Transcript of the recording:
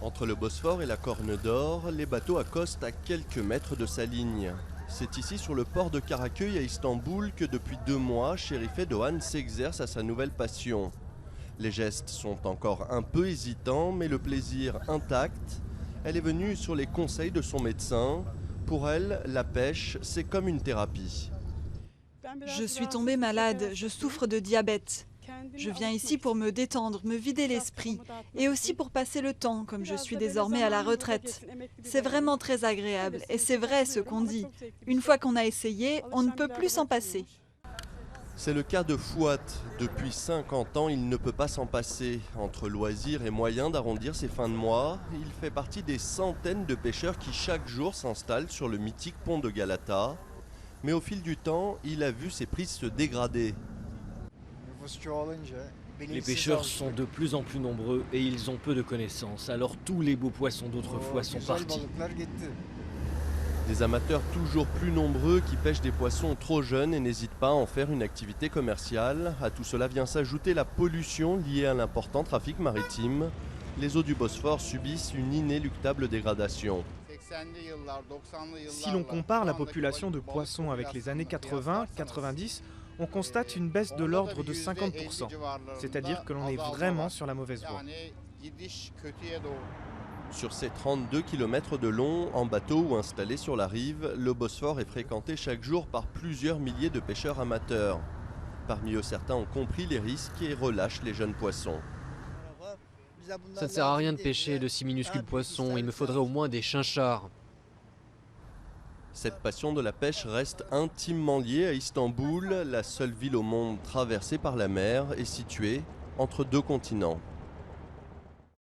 Entre le Bosphore et la Corne d'Or, les bateaux accostent à quelques mètres de sa ligne. C'est ici sur le port de Karaköy à Istanbul que depuis 2 mois, Şerife Doğan s'exerce à sa nouvelle passion. Les gestes sont encore un peu hésitants, mais le plaisir intact. Elle est venue sur les conseils de son médecin. Pour elle, la pêche, c'est comme une thérapie. Je suis tombée malade, je souffre de diabète. Je viens ici pour me détendre, me vider l'esprit et aussi pour passer le temps, comme je suis désormais à la retraite. C'est vraiment très agréable et c'est vrai ce qu'on dit. Une fois qu'on a essayé, on ne peut plus s'en passer. C'est le cas de Fouat. Depuis 50 ans, il ne peut pas s'en passer. Entre loisirs et moyens d'arrondir ses fins de mois, il fait partie des centaines de pêcheurs qui chaque jour s'installent sur le mythique pont de Galata. Mais au fil du temps, il a vu ses prises se dégrader. Les pêcheurs sont de plus en plus nombreux et ils ont peu de connaissances, alors tous les beaux poissons d'autrefois sont partis. Des amateurs toujours plus nombreux qui pêchent des poissons trop jeunes et n'hésitent pas à en faire une activité commerciale. À tout cela vient s'ajouter la pollution liée à l'important trafic maritime. Les eaux du Bosphore subissent une inéluctable dégradation. Si l'on compare la population de poissons avec les années 80-90, on constate une baisse de l'ordre de 50%, c'est-à-dire que l'on est vraiment sur la mauvaise voie. Sur ces 32 km de long, en bateau ou installé sur la rive, le Bosphore est fréquenté chaque jour par plusieurs milliers de pêcheurs amateurs. Parmi eux, certains ont compris les risques et relâchent les jeunes poissons. Ça ne sert à rien de pêcher de si minuscules poissons, il me faudrait au moins des chinchards. Cette passion de la pêche reste intimement liée à Istanbul, la seule ville au monde traversée par la mer et située entre 2 continents.